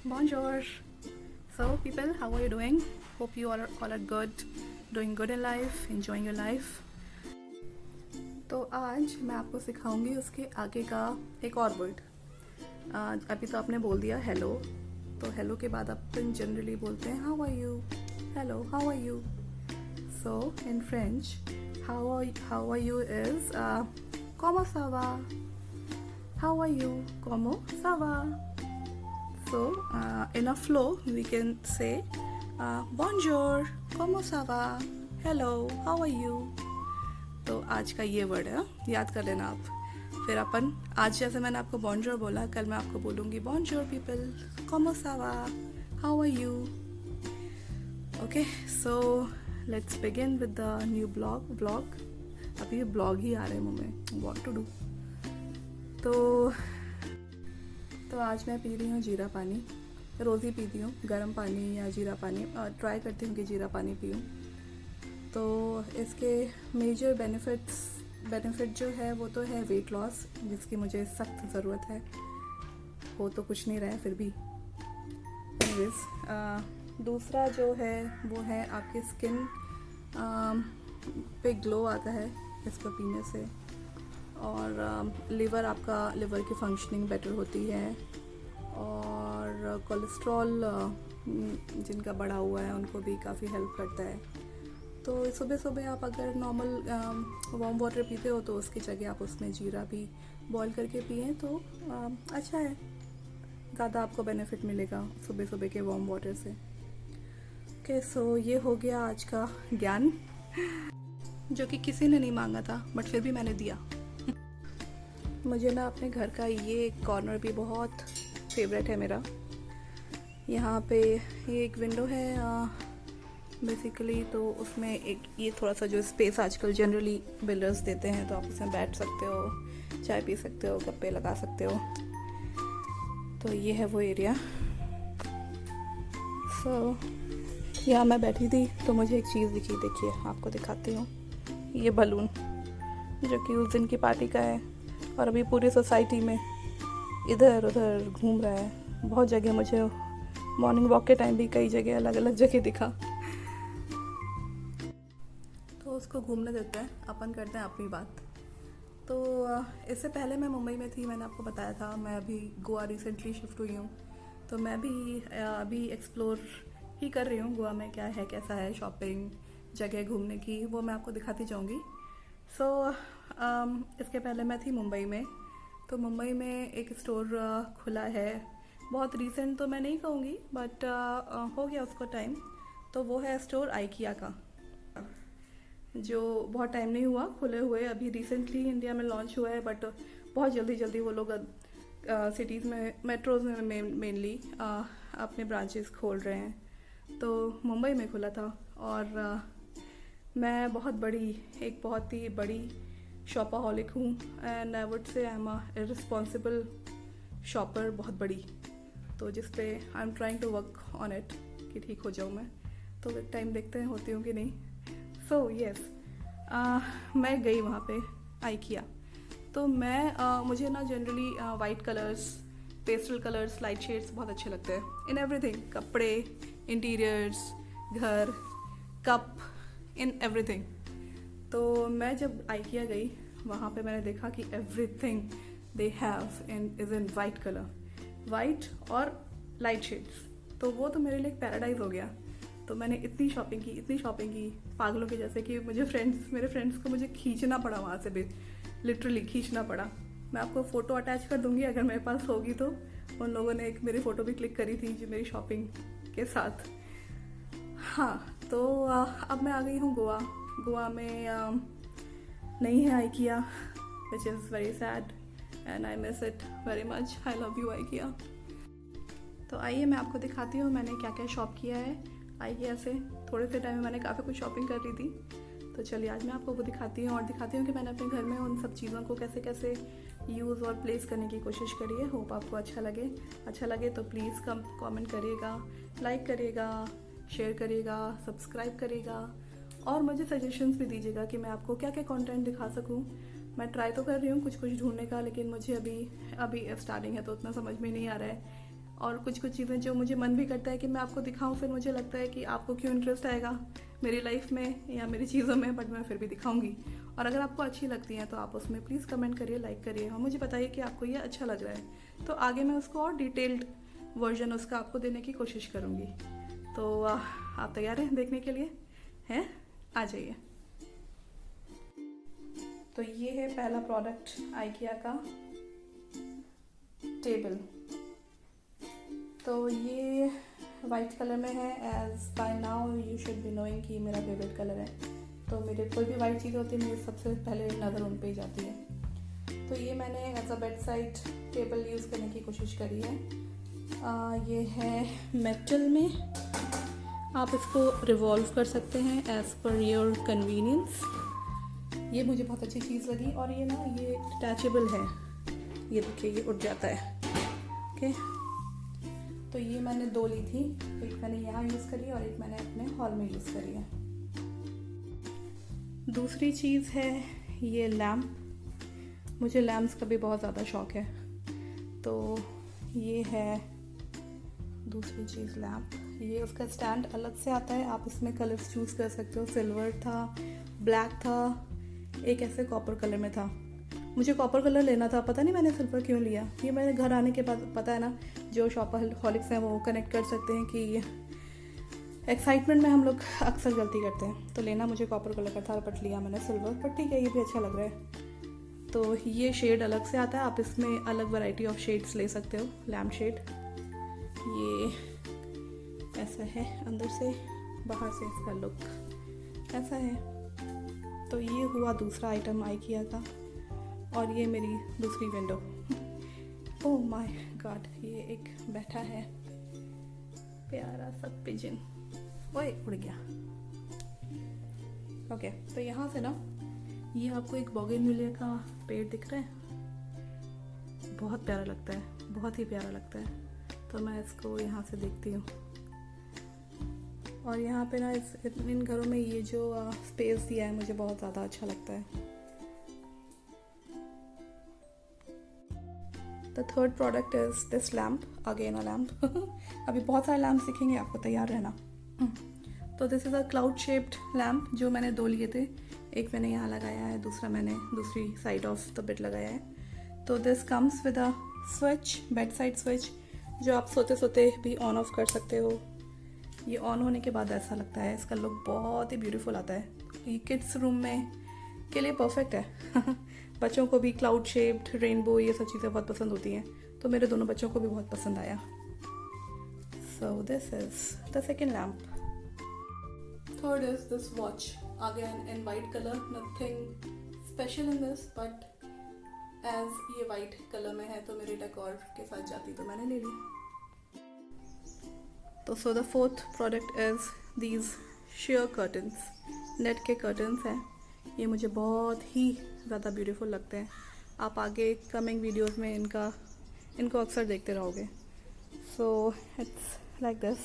Bonjour. So people, how are you doing? Hope you all are good, doing good in life, enjoying your life. तो आज मैं आपको सिखाऊंगी उसके आगे का एक और वर्ड। अभी तो आपने बोल दिया हेलो, तो हेलो के बाद अपन जनरली बोलते हैं how are you, hello how are you. So in French how are you is como ça va, how are you, como ça va. So in a flow we can say bonjour, como ça va, hello, how are you. तो आज का ये word है, याद कर लेना आप। फिर अपन आज जैसे मैंने आपको bonjour बोला, कल मैं आपको बोलूँगी bonjour people, como ça va, how are you. Okay, so let's begin with the new vlog. अभी ये ब्लॉग ही आ रहे हैं मुँह में, what to do. तो आज मैं पी रही हूँ जीरा पानी। रोज़ ही पीती हूँ गर्म पानी या जीरा पानी, ट्राई करती हूँ कि जीरा पानी पीऊँ। तो इसके मेजर बेनिफिट जो है वो तो है वेट लॉस, जिसकी मुझे सख्त ज़रूरत है। हो तो कुछ नहीं रहा है फिर भी। एनीवेज, दूसरा जो है वो है आपकी स्किन पे ग्लो आता है इसको पीने से, और लिवर की फंक्शनिंग बेटर होती है, और कोलेस्ट्रॉल जिनका बढ़ा हुआ है उनको भी काफ़ी हेल्प करता है। तो सुबह सुबह आप अगर नॉर्मल वार्म वाटर पीते हो तो उसकी जगह आप उसमें जीरा भी बॉईल करके पिएं तो अच्छा है, ज़्यादा आपको बेनिफिट मिलेगा सुबह सुबह के वार्म वाटर से। ओके, सो ये हो गया आज का ज्ञान, जो कि किसी ने नहीं मांगा था बट फिर भी मैंने दिया। मुझे ना अपने घर का ये कॉर्नर भी बहुत फेवरेट है मेरा। यहाँ पे ये एक विंडो है बेसिकली, तो उसमें एक ये थोड़ा सा जो स्पेस आजकल जनरली बिल्डर्स देते हैं, तो आप उसमें बैठ सकते हो, चाय पी सकते हो, गप्पे लगा सकते हो। तो ये है वो एरिया। सो यहाँ मैं बैठी थी तो मुझे एक चीज़ दिखी, देखिए आपको दिखाती हूँ। ये बलून जो कि उस दिन की पार्टी का है, और अभी पूरी सोसाइटी में इधर उधर घूम रहा है। बहुत जगह मुझे मॉर्निंग वॉक के टाइम भी कई जगह अलग अलग जगह दिखा। तो उसको घूमने देते हैं, अपन करते हैं अपनी बात। तो इससे पहले मैं मुंबई में थी, मैंने आपको बताया था। मैं अभी गोवा रिसेंटली शिफ्ट हुई हूँ, तो मैं भी अभी एक्सप्लोर ही कर रही हूँ गोवा में क्या है, कैसा है, शॉपिंग, जगह घूमने की, वो मैं आपको दिखाती जाऊँगी। सो इसके पहले मैं थी मुंबई में। तो मुंबई में एक स्टोर खुला है, बहुत रीसेंट तो मैं नहीं कहूँगी बट हो गया उसको टाइम। तो वो है स्टोर आइकिया का, जो बहुत टाइम नहीं हुआ खुले हुए, अभी रिसेंटली इंडिया में लॉन्च हुआ है, बट बहुत जल्दी वो लोग सिटीज़ में, मेट्रोज़ में मेनली अपने ब्रांचेस खोल रहे हैं। तो मुंबई में खुला था, और मैं एक बहुत ही बड़ी शॉपाहॉलिक हूँ, and I would say I am a irresponsible shopper, बहुत बड़ी। तो जिस पे I am trying to work on it कि ठीक हो जाऊँ मैं। तो एक टाइम देखते हैं होती हूँ कि नहीं। सो यस, मैं गई वहाँ पे आइकिया। तो मुझे ना generally white colours, pastel colours, light shades बहुत अच्छे लगते हैं इन एवरीथिंग, कपड़े, इंटीरियर्स, घर, कप, इन एवरीथिंग। तो मैं जब आइकिया गई वहाँ पे मैंने देखा कि everything they have is in white colour, white और लाइट शेड्स। तो वो तो मेरे लिए एक पैराडाइज हो गया। तो मैंने इतनी शॉपिंग की पागलों के जैसे कि मेरे फ्रेंड्स को मुझे खींचना पड़ा वहाँ से, भी लिटरली खींचना पड़ा। मैं आपको फ़ोटो अटैच कर दूँगी अगर मेरे पास होगी तो। उन लोगों ने एक मेरी फ़ोटो भी क्लिक करी थी जो मेरी शॉपिंग के साथ। हाँ, तो अब मैं आ गई हूँ गोवा में नहीं है IKEA, which is very sad and I miss it very much. I love you IKEA. तो आइए मैं आपको दिखाती हूँ मैंने क्या क्या शॉप किया है आइकिया से। थोड़े से टाइम में मैंने काफ़ी कुछ शॉपिंग कर ली थी। तो चलिए आज मैं आपको वो दिखाती हूँ, और दिखाती हूँ कि मैंने अपने घर में उन सब चीज़ों को कैसे कैसे यूज़ और प्लेस करने की कोशिश करिए। होप आपको अच्छा लगे तो प्लीज़ कमेंट करिएगा, लाइक करिएगा, शेयर करिएगा, सब्सक्राइब करिएगा और मुझे सजेशंस भी दीजिएगा कि मैं आपको क्या क्या कंटेंट दिखा सकूं। मैं ट्राई तो कर रही हूँ कुछ ढूंढने का, लेकिन मुझे अभी स्टार्टिंग है तो उतना समझ में नहीं आ रहा है। और कुछ चीज़ें जो मुझे मन भी करता है कि मैं आपको दिखाऊं, फिर मुझे लगता है कि आपको क्यों इंटरेस्ट आएगा मेरी लाइफ में या मेरी चीज़ों में, बट मैं फिर भी दिखाऊंगी। और अगर आपको अच्छी लगती हैं तो आप उसमें प्लीज़ कमेंट करिए, लाइक करिए और मुझे बताइए कि आपको ये अच्छा लग रहा है, तो आगे मैं उसको और डिटेल्ड वर्जन उसका आपको देने की कोशिश करूँगी। तो आप तैयार हैं देखने के लिए? हैं, आ जाइए। तो ये है पहला प्रोडक्ट आइकिया का टेबल। तो ये वाइट कलर में है। As by now you should be knowing कि मेरा फेवरेट कलर है, तो मेरे कोई भी वाइट चीज़ होती है मेरी सबसे पहले नज़र उन पे ही जाती है। तो ये मैंने as a bed side table use करने की कोशिश करी है। ये है मेटल में, आप इसको रिवॉल्व कर सकते हैं एज पर योर कन्वीनियंस। ये मुझे बहुत अच्छी चीज़ लगी। और ये ना ये डिटैचेबल है, ये देखिए ये उठ जाता है। ओके, तो ये मैंने 2 ली थी, एक मैंने यहाँ यूज़ करी और एक मैंने अपने हॉल में यूज़ करी है। दूसरी चीज़ है ये लैम्प। मुझे लैम्प्स का भी बहुत ज़्यादा शौक है, तो ये है दूसरी चीज़ लैम्प। ये उसका स्टैंड अलग से आता है, आप इसमें कलर्स चूज़ कर सकते हो। सिल्वर था, ब्लैक था, एक ऐसे कॉपर कलर में था। मुझे कॉपर कलर लेना था, पता नहीं मैंने सिल्वर क्यों लिया। ये मेरे घर आने के बाद पता है ना, जो शॉपहॉलिक्स हैं वो कनेक्ट कर सकते हैं कि एक्साइटमेंट में हम लोग अक्सर गलती करते हैं। तो लेना मुझे कॉपर कलर का था, बट लिया मैंने सिल्वर। पर ठीक है, ये भी अच्छा लग रहा है। तो ये शेड अलग से आता है, आप इसमें अलग वैरायटी ऑफ शेड्स ले सकते हो। लैम्प शेड ये ऐसा है, अंदर से, बाहर से इसका लुक ऐसा है। तो ये हुआ दूसरा आइटम आइकिया का। और ये मेरी दूसरी विंडो। ओह माय गॉड, ये एक बैठा है प्यारा सा पिजन। ओए उड़ गया। ओके, तो यहाँ से ना ये आपको एक बोगेनविलिया का पेड़ दिख रहा है, बहुत प्यारा लगता है, बहुत ही प्यारा लगता है। तो मैं इसको यहाँ से देखती हूँ। और यहाँ पे ना इन घरों में ये जो स्पेस दिया है मुझे बहुत ज़्यादा अच्छा लगता है। The third product is this lamp, again a lamp. अभी बहुत सारे लैम्प दिखेंगे आपको, तैयार रहना। तो this is a cloud shaped lamp, जो मैंने 2 लिए थे। एक मैंने यहाँ लगाया है, दूसरा मैंने दूसरी साइड ऑफ द बेड लगाया है। तो this comes with a switch, bed side switch, जो आप सोते सोते भी ऑन ऑफ कर सकते हो। ये ऑन होने के बाद ऐसा लगता है, इसका लुक बहुत ही ब्यूटीफुल आता है। ये किड्स रूम में के लिए परफेक्ट है। बच्चों को भी क्लाउड शेप्ड, रेनबो, ये सब चीज़ें बहुत पसंद होती हैं, तो मेरे दोनों बच्चों को भी बहुत पसंद आया। So this is the second lamp. Third is this watch, again in white colour. Nothing special in this, but as ये वाइट कलर में है तो मेरे डेकोर के साथ जाती, तो मैंने ले ली। तो so the fourth product is these share curtains, net के कर्टन्स हैं। ये मुझे बहुत ही ज़्यादा ब्यूटीफुल लगते हैं। आप आगे कमिंग वीडियोस में इनको अक्सर देखते रहोगे। So it's like this,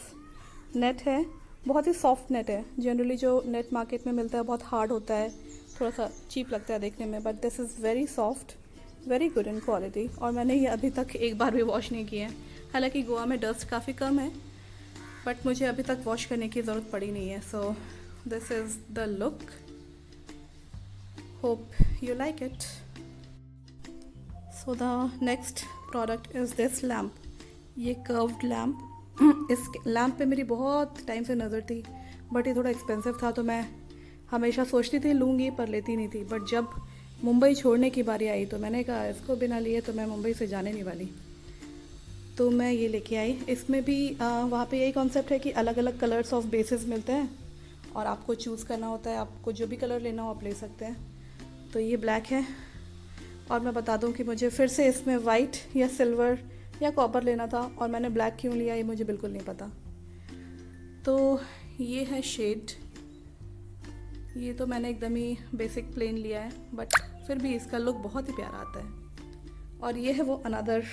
net है, बहुत ही सॉफ्ट नेट है। जनरली जो नेट मार्केट में मिलता है बहुत हार्ड होता है, थोड़ा सा चीप लगता है देखने में, but this is very soft, very good in quality. और मैंने ये अभी तक एक बार भी वॉश नहीं किया है। हालांकि गोवा में डस्ट काफ़ी कम है, बट मुझे अभी तक वॉश करने की ज़रूरत पड़ी नहीं है। So this is the look, hope you like it. So the next product is this lamp, ये कर्व्ड लैम्प। इस लैम्प पे मेरी बहुत टाइम से नज़र थी, बट ये थोड़ा एक्सपेंसिव था, तो मैं हमेशा सोचती थी लूँगी पर लेती नहीं थी। बट जब मुंबई छोड़ने की बारी आई तो मैंने कहा इसको बिना लिए तो मैं मुंबई से जाने नहीं वाली, तो मैं ये लेके आई। इसमें भी वहाँ पे यही कॉन्सेप्ट है कि अलग अलग कलर्स ऑफ बेसिस मिलते हैं और आपको चूज़ करना होता है, आपको जो भी कलर लेना हो आप ले सकते हैं। तो ये ब्लैक है, और मैं बता दूं कि मुझे फिर से इसमें वाइट या सिल्वर या कॉपर लेना था, और मैंने ब्लैक क्यों लिया ये मुझे बिल्कुल नहीं पता। तो ये है शेड, ये तो मैंने एकदम ही बेसिक प्लेन लिया है, बट फिर भी इसका लुक बहुत ही प्यारा आता है। और ये है वो another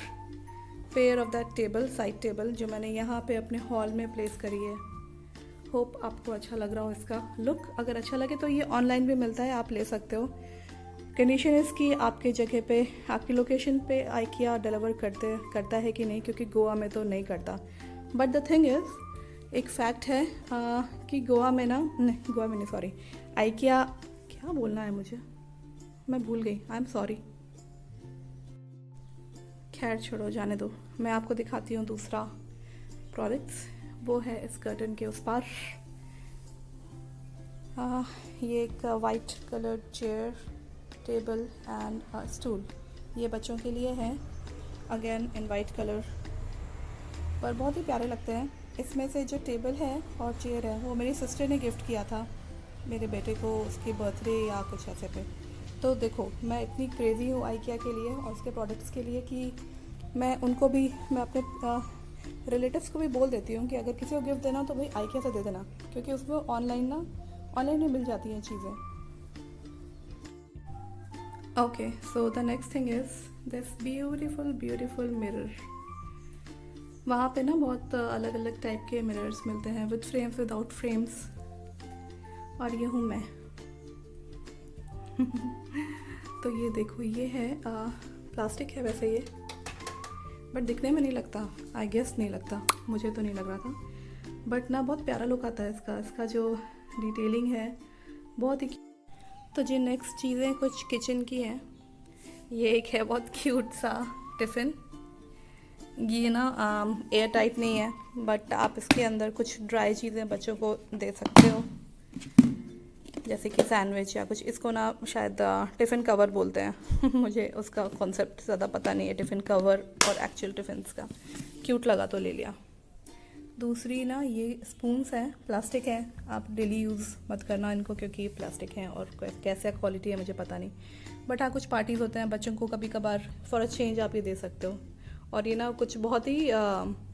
pair of that table, side table, जो मैंने यहाँ पे अपने हॉल में प्लेस करी है। होप आपको अच्छा लग रहा हो इसका लुक। अगर अच्छा लगे तो ये ऑनलाइन भी मिलता है, आप ले सकते हो। कंडीशन इसकी आपके जगह पे, आपकी लोकेशन पे आइकिया डिलीवर करता है कि नहीं, क्योंकि गोवा में तो नहीं करता। बट द थिंग इज़, एक फैक्ट है कि गोवा में नहीं, सॉरी, आइकिया, क्या बोलना है मुझे, मैं भूल गई, आई एम सॉरी। खैर छोड़ो, जाने दो। मैं आपको दिखाती हूँ दूसरा प्रोडक्ट्स। वो है इस कर्टन के उस पार। ये एक white colour chair, table and stool, ये बच्चों के लिए है, अगेन इन वाइट कलर, पर बहुत ही प्यारे लगते हैं। इसमें से जो टेबल है और चेयर है वो मेरी सिस्टर ने गिफ्ट किया था मेरे बेटे को उसकी बर्थडे या कुछ ऐसे पे। तो देखो, मैं इतनी क्रेज़ी हूँ आइकिया के लिए और उसके प्रोडक्ट्स के लिए कि मैं अपने रिलेटिव्स को भी बोल देती हूँ कि अगर किसी को गिफ्ट देना हो तो भाई आइकिया से दे देना, क्योंकि उसमें ऑनलाइन में मिल जाती हैं चीज़ें। Okay, so the next thing is this beautiful mirror. वहाँ पे ना बहुत अलग अलग टाइप के मिरर्स मिलते हैं, विद फ्रेम्स, विदाउट फ्रेम्स, और ये हूँ मैं। तो ये देखो, ये है प्लास्टिक है वैसे ये, बट दिखने में नहीं लगता, आई गेस नहीं लगता, मुझे तो नहीं लग रहा था, बट ना बहुत प्यारा लुक आता है इसका जो डिटेलिंग है बहुत ही। तो जी नेक्स्ट चीज़ें कुछ किचन की हैं। ये एक है बहुत क्यूट सा टिफ़िन। ये ना एयर टाइट नहीं है, बट आप इसके अंदर कुछ ड्राई चीज़ें बच्चों को दे सकते हो, जैसे कि सैंडविच या कुछ। इसको ना शायद टिफ़िन कवर बोलते हैं। मुझे उसका कॉन्सेप्ट ज़्यादा पता नहीं है, टिफ़िन कवर और एक्चुअल टिफ़िन्स का। क्यूट लगा तो ले लिया। दूसरी ना ये स्पून्स हैं, प्लास्टिक है, आप डेली यूज़ मत करना इनको, क्योंकि ये प्लास्टिक हैं और कैसे क्वालिटी है मुझे पता नहीं। बट हाँ, कुछ पार्टीज़ होते हैं, बच्चों को कभी कभार फॉर अ चेंज आप ये दे सकते हो। और ये ना कुछ बहुत ही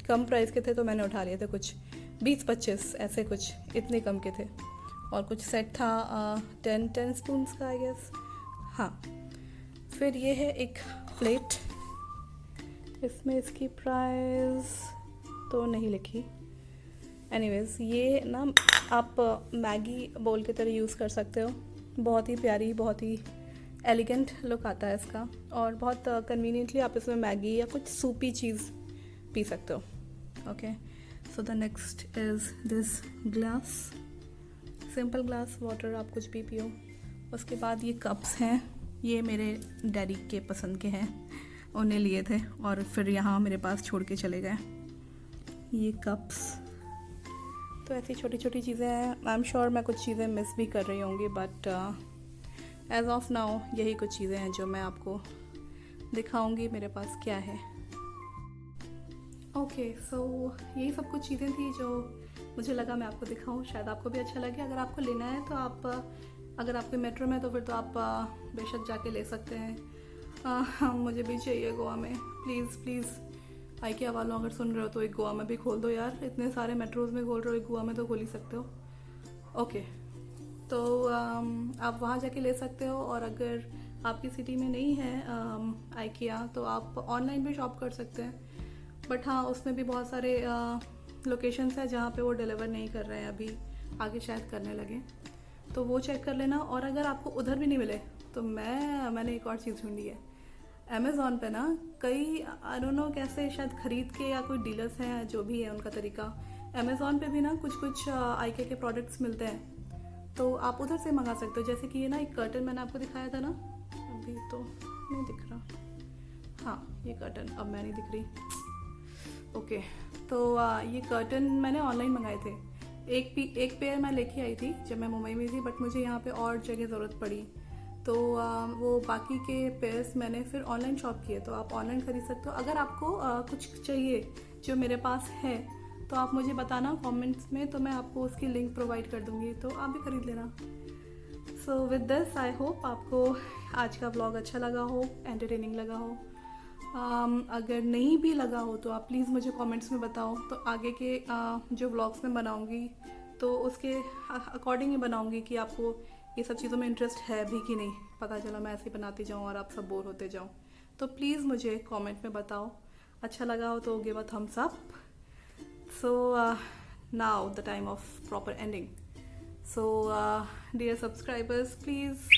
कम प्राइस के थे, तो मैंने उठा लिए थे, कुछ 20-25 ऐसे, कुछ इतने कम के थे। और कुछ सेट था 10 स्पून्स का, आई गेस। हाँ, फिर ये है एक प्लेट, इसमें इसकी प्राइस तो नहीं लिखी। एनीवेज, ये ना आप मैगी बोल की तरह यूज़ कर सकते हो। बहुत ही प्यारी, बहुत ही एलिगेंट लुक आता है इसका, और बहुत कन्वीनियंटली आप इसमें मैगी या कुछ सूपी चीज़ पी सकते हो। Okay, so the next is this glass, simple glass, water आप कुछ भी पियो। उसके बाद ये कप्स हैं, ये मेरे डैडी के पसंद के हैं, उन्हें लिए थे और फिर यहाँ मेरे पास छोड़ के चले गए। ये कप्स, तो ऐसी छोटी छोटी चीज़ें हैं। आई एम श्योर मैं कुछ चीज़ें मिस भी कर रही होंगी, बट एज ऑफ नाउ यही कुछ चीज़ें हैं जो मैं आपको दिखाऊंगी मेरे पास क्या है। ओके, सो यही सब कुछ चीज़ें थी जो मुझे लगा मैं आपको दिखाऊं, शायद आपको भी अच्छा लगे। अगर आपको लेना है तो आप, अगर आपके मेट्रो में, तो फिर तो आप बेशक जाके ले सकते हैं। मुझे भी चाहिए गोवा में, प्लीज़ प्लीज़ आइकिया वालों, अगर सुन रहे हो तो एक गोवा में भी खोल दो यार। इतने सारे मेट्रोज़ में खोल रहे हो, एक गोवा में तो खोल ही सकते हो। ओके, तो आप वहाँ जाके ले सकते हो। और अगर आपकी सिटी में नहीं है आइकिया, तो आप ऑनलाइन भी शॉप कर सकते हैं। बट हाँ, उसमें भी बहुत सारे लोकेशंस हैं जहाँ पे वो डिलीवर नहीं कर रहे हैं अभी, आगे शायद करने लगे, तो वो चेक कर लेना। और अगर आपको उधर भी नहीं मिले तो मैंने एक और चीज़ ढूंढी है अमेज़ॉन पे ना। कई आई डोंट नो कैसे, शायद ख़रीद के, या कोई डीलर्स हैं, जो भी है उनका तरीका। अमेज़ॉन पे भी ना कुछ आइकिया के प्रोडक्ट्स मिलते हैं, तो आप उधर से मंगा सकते हो। जैसे कि ये ना एक कर्टन मैंने आपको दिखाया था ना, अभी तो नहीं दिख रहा। हाँ, ये कर्टन, अब मैं नहीं दिख रही। ओके, तो ये कर्टन मैंने ऑनलाइन मंगाए थे। एक पेयर मैं लेके आई थी जब मैं मुंबई में थी, बट मुझे यहाँ पे और जगह ज़रूरत पड़ी, तो वो बाकी के पेयर्स मैंने फिर ऑनलाइन शॉप किए। तो आप ऑनलाइन ख़रीद सकते हो। अगर आपको कुछ चाहिए जो मेरे पास है, तो आप मुझे बताना कमेंट्स में, तो मैं आपको उसकी लिंक प्रोवाइड कर दूँगी, तो आप भी ख़रीद लेना। So with this I hope आपको आज का व्लॉग अच्छा लगा हो, एंटरटेनिंग लगा हो। अगर नहीं भी लगा हो तो आप प्लीज़ मुझे कमेंट्स में बताओ, तो आगे के जो व्लॉग्स मैं बनाऊंगी तो उसके अकॉर्डिंग ही बनाऊंगी कि आपको ये सब चीज़ों में इंटरेस्ट है भी कि नहीं। पता चला मैं ऐसे ही बनाती जाऊँ और आप सब बोर होते जाओ। तो प्लीज़ मुझे कमेंट में बताओ, अच्छा लगा हो तो give a thumbs up. So now the time of proper ending. So dear subscribers, please,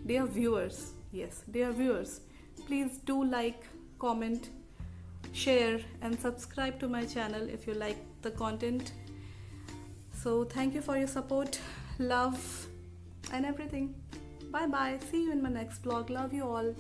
dear viewers, yes, dear viewers, please do like, comment, share and subscribe to my channel if you like the content. So thank you for your support, love and everything. Bye bye. See you in my next vlog. Love you all.